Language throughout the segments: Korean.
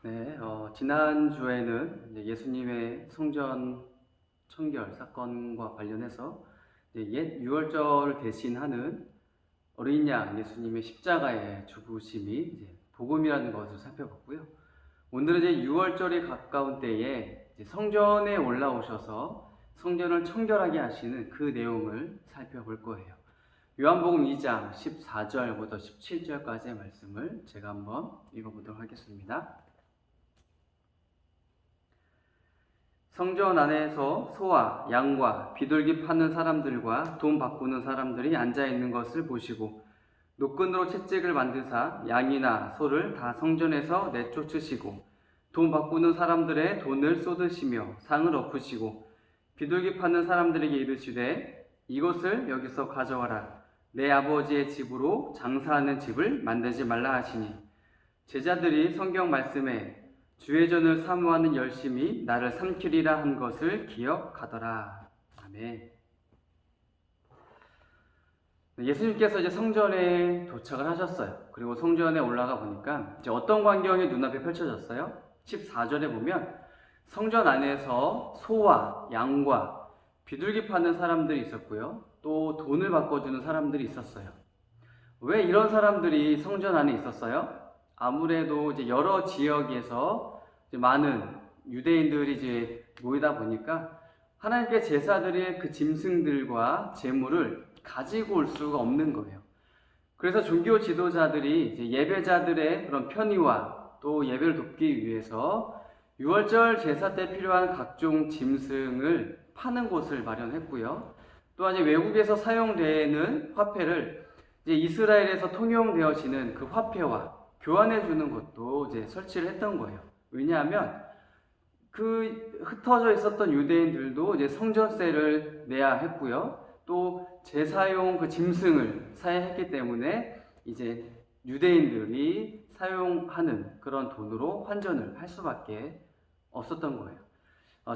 네, 지난주에는 이제 예수님의 성전 청결 사건과 관련해서 이제 옛 유월절 대신하는 어린 양 예수님의 십자가의 죽으심이 이제 복음이라는 것을 살펴봤고요. 오늘은 이제 유월절이 가까운 때에 이제 성전에 올라오셔서 성전을 청결하게 하시는 그 내용을 살펴볼 거예요. 요한복음 2장 14절부터 17절까지의 말씀을 제가 한번 읽어보도록 하겠습니다. 성전 안에서 소와 양과 비둘기 파는 사람들과 돈 바꾸는 사람들이 앉아 있는 것을 보시고 노끈으로 채찍을 만드사 양이나 소를 다 성전에서 내쫓으시고 돈 바꾸는 사람들의 돈을 쏟으시며 상을 엎으시고 비둘기 파는 사람들에게 이르시되 이것을 여기서 가져와라. 내 아버지의 집으로 장사하는 집을 만들지 말라 하시니 제자들이 성경 말씀에 주의 전을 사모하는 열심이 나를 삼키리라 한 것을 기억하더라. 아멘. 예수님께서 이제 성전에 도착을 하셨어요. 그리고 성전에 올라가 보니까 이제 어떤 광경이 눈앞에 펼쳐졌어요? 14절에 보면 성전 안에서 소와 양과 비둘기 파는 사람들이 있었고요. 또 돈을 바꿔주는 사람들이 있었어요. 왜 이런 사람들이 성전 안에 있었어요? 아무래도 이제 여러 지역에서 이제 많은 유대인들이 이제 모이다 보니까 하나님께 제사드릴 그 짐승들과 제물을 가지고 올 수가 없는 거예요. 그래서 종교 지도자들이 이제 예배자들의 그런 편의와 또 예배를 돕기 위해서 유월절 제사 때 필요한 각종 짐승을 파는 곳을 마련했고요. 또한 이제 외국에서 사용되는 화폐를 이제 이스라엘에서 통용되어지는 그 화폐와 교환해 주는 것도 이제 설치를 했던 거예요. 왜냐하면 그 흩어져 있었던 유대인들도 이제 성전세를 내야 했고요. 또 제사용 그 짐승을 사야 했기 때문에 이제 유대인들이 사용하는 그런 돈으로 환전을 할 수밖에 없었던 거예요.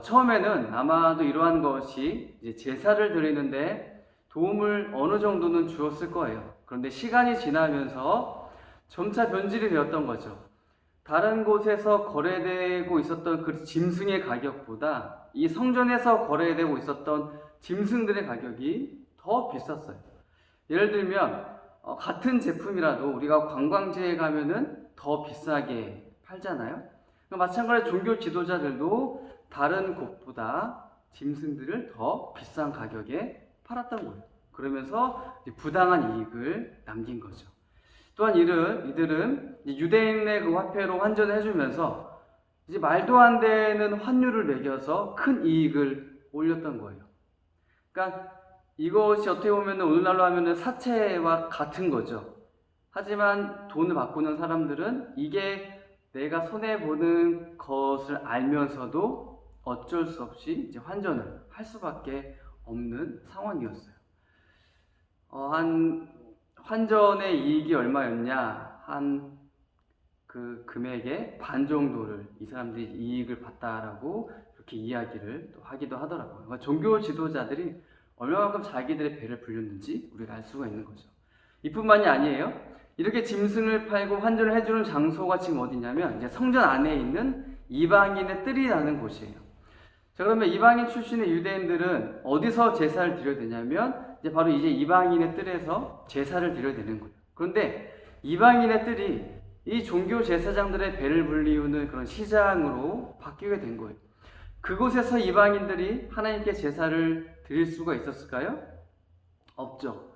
처음에는 아마도 이러한 것이 이제 제사를 드리는데 도움을 어느 정도는 주었을 거예요. 그런데 시간이 지나면서 점차 변질이 되었던 거죠. 다른 곳에서 거래되고 있었던 그 짐승의 가격보다 이 성전에서 거래되고 있었던 짐승들의 가격이 더 비쌌어요. 예를 들면 같은 제품이라도 우리가 관광지에 가면은 더 비싸게 팔잖아요. 마찬가지로 종교 지도자들도 다른 곳보다 짐승들을 더 비싼 가격에 팔았던 거예요. 그러면서 부당한 이익을 남긴 거죠. 또한 이들은 유대인의 그 화폐로 환전을 해주면서 이제 말도 안 되는 환율을 매겨서 큰 이익을 올렸던 거예요. 그러니까 이것이 어떻게 보면 오늘날로 하면 사채와 같은 거죠. 하지만 돈을 바꾸는 사람들은 이게 내가 손해보는 것을 알면서도 어쩔 수 없이 이제 환전을 할 수밖에 없는 상황이었어요. 한 환전의 이익이 얼마였냐? 한 그 금액의 반 정도를 이 사람들이 이익을 봤다라고 이렇게 이야기를 또 하기도 하더라고요. 그러니까 종교 지도자들이 얼마만큼 자기들의 배를 불렸는지 우리가 알 수가 있는 거죠. 이뿐만이 아니에요. 이렇게 짐승을 팔고 환전을 해주는 장소가 지금 어디냐면 이제 성전 안에 있는 이방인의 뜰이라는 곳이에요. 자, 그러면 이방인 출신의 유대인들은 어디서 제사를 드려야 되냐면 이제 바로 이방인의 뜰에서 제사를 드려야 되는 거예요. 그런데 이방인의 뜰이 이 종교 제사장들의 배를 불리우는 그런 시장으로 바뀌게 된 거예요. 그곳에서 이방인들이 하나님께 제사를 드릴 수가 있었을까요? 없죠.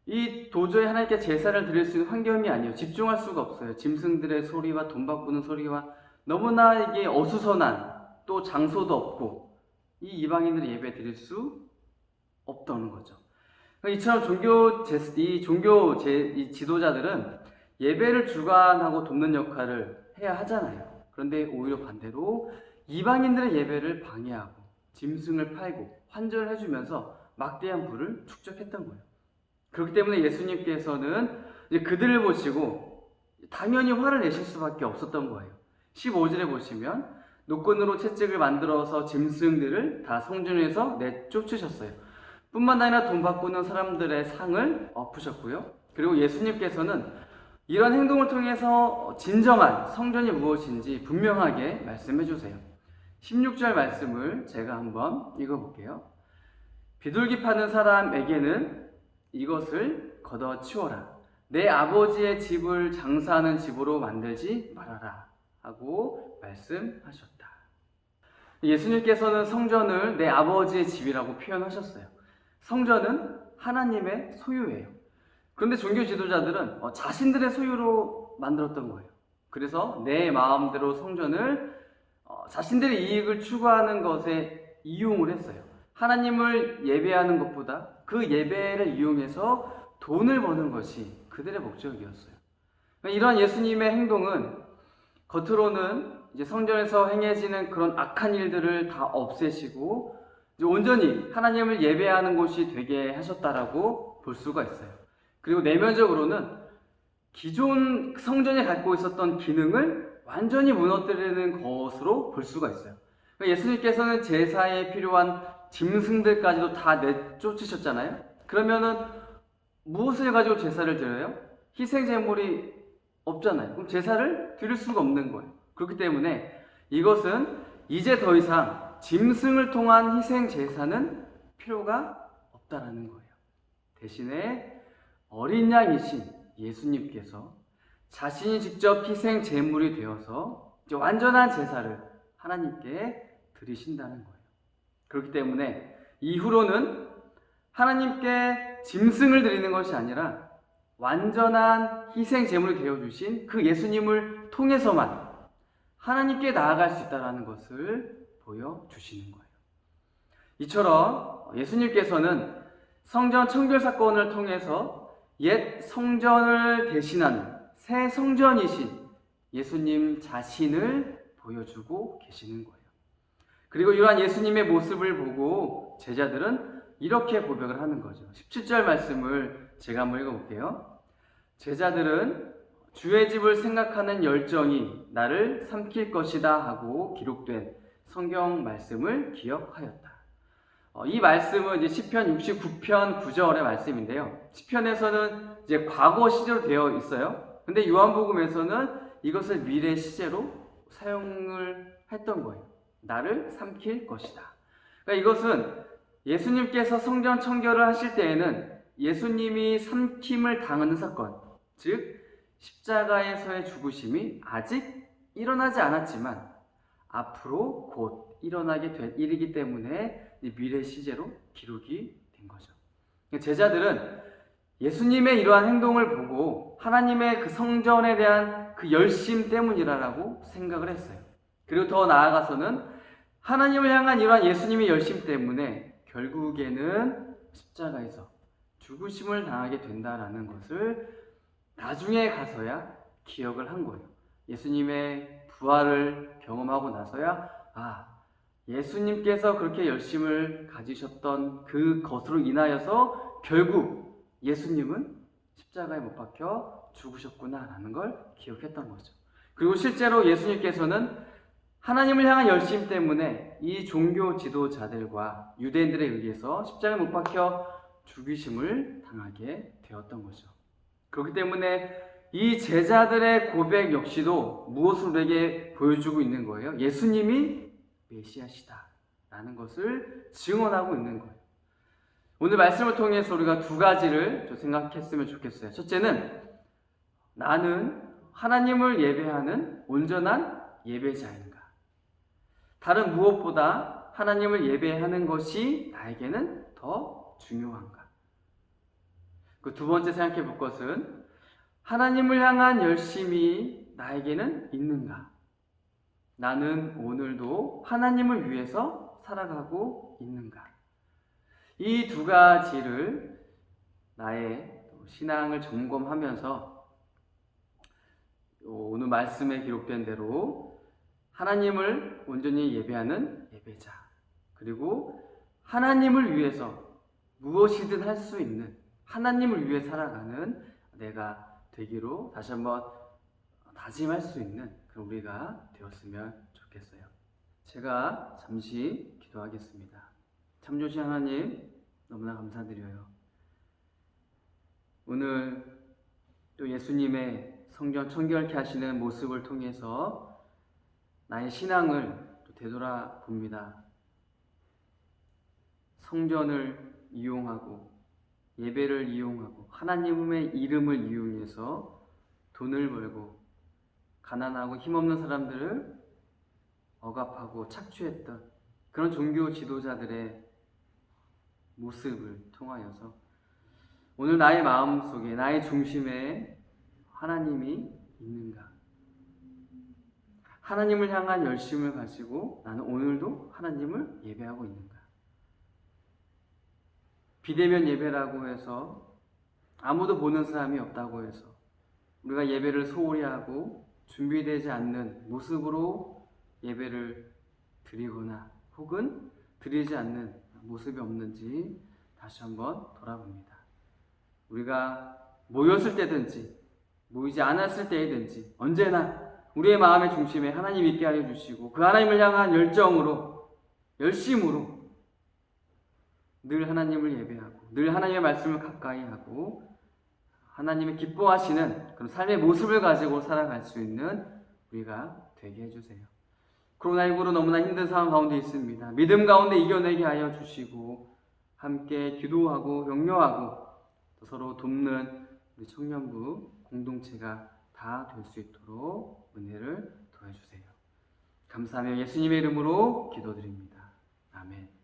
이 도저히 하나님께 제사를 드릴 수 있는 환경이 아니에요. 집중할 수가 없어요. 짐승들의 소리와 돈 바꾸는 소리와 너무나 이게 어수선한 또 장소도 없고 이 이방인들이 예배 드릴 수 없다는 거죠. 이처럼 이 지도자들은 예배를 주관하고 돕는 역할을 해야 하잖아요. 그런데 오히려 반대로 이방인들의 예배를 방해하고 짐승을 팔고 환전을 해주면서 막대한 부를 축적했던 거예요. 그렇기 때문에 예수님께서는 이제 그들을 보시고 당연히 화를 내실 수밖에 없었던 거예요. 15절에 보시면 노끈으로 채찍을 만들어서 짐승들을 다 성전에서 내쫓으셨어요. 뿐만 아니라 돈 바꾸는 사람들의 상을 엎으셨고요. 그리고 예수님께서는 이런 행동을 통해서 진정한 성전이 무엇인지 분명하게 말씀해 주세요. 16절 말씀을 제가 한번 읽어볼게요. 비둘기 파는 사람에게는 이것을 걷어치워라. 내 아버지의 집을 장사하는 집으로 만들지 말아라 하고 말씀하셨다. 예수님께서는 성전을 내 아버지의 집이라고 표현하셨어요. 성전은 하나님의 소유예요. 그런데 종교 지도자들은 자신들의 소유로 만들었던 거예요. 그래서 내 마음대로 성전을 자신들의 이익을 추구하는 것에 이용을 했어요. 하나님을 예배하는 것보다 그 예배를 이용해서 돈을 버는 것이 그들의 목적이었어요. 이런 예수님의 행동은 겉으로는 이제 성전에서 행해지는 그런 악한 일들을 다 없애시고 이제 온전히 하나님을 예배하는 곳이 되게 하셨다라고 볼 수가 있어요. 그리고 내면적으로는 기존 성전이 갖고 있었던 기능을 완전히 무너뜨리는 것으로 볼 수가 있어요. 예수님께서는 제사에 필요한 짐승들까지도 다 내쫓으셨잖아요. 그러면은 무엇을 가지고 제사를 드려요? 희생 제물이 없잖아요. 그럼 제사를 드릴 수가 없는 거예요. 그렇기 때문에 이것은 이제 더 이상 짐승을 통한 희생 제사는 필요가 없다라는 거예요. 대신에 어린 양이신 예수님께서 자신이 직접 희생 제물이 되어서 이제 완전한 제사를 하나님께 드리신다는 거예요. 그렇기 때문에 이후로는 하나님께 짐승을 드리는 것이 아니라 완전한 희생 제물이 되어주신 그 예수님을 통해서만 하나님께 나아갈 수 있다는 것을 보여주시는 거예요. 이처럼 예수님께서는 성전 청결 사건을 통해서 옛 성전을 대신하는 새 성전이신 예수님 자신을 보여주고 계시는 거예요. 그리고 이러한 예수님의 모습을 보고 제자들은 이렇게 고백을 하는 거죠. 17절 말씀을 제가 한번 읽어볼게요. 제자들은 주의 집을 생각하는 열정이 나를 삼킬 것이다 하고 기록된 성경 말씀을 기억하였다. 이 말씀은 이제 시편 69편 9절의 말씀인데요. 시편에서는 이제 과거 시제로 되어 있어요. 근데 요한복음에서는 이것을 미래 시제로 사용을 했던 거예요. 나를 삼킬 것이다. 그러니까 이것은 예수님께서 성전 청결을 하실 때에는 예수님이 삼킴을 당하는 사건, 즉 십자가에서의 죽으심이 아직 일어나지 않았지만 앞으로 곧 일어나게 될 일이기 때문에 미래 시제로 기록이 된 거죠. 제자들은 예수님의 이러한 행동을 보고 하나님의 그 성전에 대한 그 열심 때문이라고 생각을 했어요. 그리고 더 나아가서는 하나님을 향한 이러한 예수님의 열심 때문에 결국에는 십자가에서 죽으심을 당하게 된다라는 것을 나중에 가서야 기억을 한 거예요. 예수님의 부활을 경험하고 나서야 예수님께서 그렇게 열심을 가지셨던 그것으로 인하여서 결국 예수님은 십자가에 못 박혀 죽으셨구나라는 걸 기억했던 거죠. 그리고 실제로 예수님께서는 하나님을 향한 열심 때문에 이 종교 지도자들과 유대인들에 의해서 십자가에 못 박혀 죽이심을 당하게 되었던 거죠. 그렇기 때문에 이 제자들의 고백 역시도 무엇을 우리에게 보여주고 있는 거예요? 예수님이 메시아시다라는 것을 증언하고 있는 거예요. 오늘 말씀을 통해서 우리가 두 가지를 좀 생각했으면 좋겠어요. 첫째는 나는 하나님을 예배하는 온전한 예배자인가? 다른 무엇보다 하나님을 예배하는 것이 나에게는 더 중요한가? 그 두 번째 생각해 볼 것은 하나님을 향한 열심이 나에게는 있는가? 나는 오늘도 하나님을 위해서 살아가고 있는가? 이 두 가지를 나의 신앙을 점검하면서 오늘 말씀에 기록된 대로 하나님을 온전히 예배하는 예배자, 그리고 하나님을 위해서 무엇이든 할 수 있는 하나님을 위해 살아가는 내가 되기로 다시 한번 다짐할 수 있는 그런 우리가 되었으면 좋겠어요. 제가 잠시 기도하겠습니다. 참 좋으신 하나님, 너무나 감사드려요. 오늘 또 예수님의 성전 청결케 하시는 모습을 통해서 나의 신앙을 또 되돌아봅니다. 성전을 이용하고 예배를 이용하고 하나님의 이름을 이용해서 돈을 벌고 가난하고 힘없는 사람들을 억압하고 착취했던 그런 종교 지도자들의 모습을 통하여서 오늘 나의 마음속에 나의 중심에 하나님이 있는가? 하나님을 향한 열심을 가지고 나는 오늘도 하나님을 예배하고 있는가? 비대면 예배라고 해서 아무도 보는 사람이 없다고 해서 우리가 예배를 소홀히 하고 준비되지 않는 모습으로 예배를 드리거나 혹은 드리지 않는 모습이 없는지 다시 한번 돌아봅니다. 우리가 모였을 때든지 모이지 않았을 때이든지 언제나 우리의 마음의 중심에 하나님 있게 하여 주시고 그 하나님을 향한 열정으로 열심으로 늘 하나님을 예배하고 늘 하나님의 말씀을 가까이 하고 하나님의 기뻐하시는 그런 삶의 모습을 가지고 살아갈 수 있는 우리가 되게 해주세요. 코로나19로 너무나 힘든 상황 가운데 있습니다. 믿음 가운데 이겨내게 하여 주시고 함께 기도하고 격려하고 또 서로 돕는 우리 청년부 공동체가 다 될 수 있도록 은혜를 더해주세요. 감사하며 예수님의 이름으로 기도드립니다. 아멘.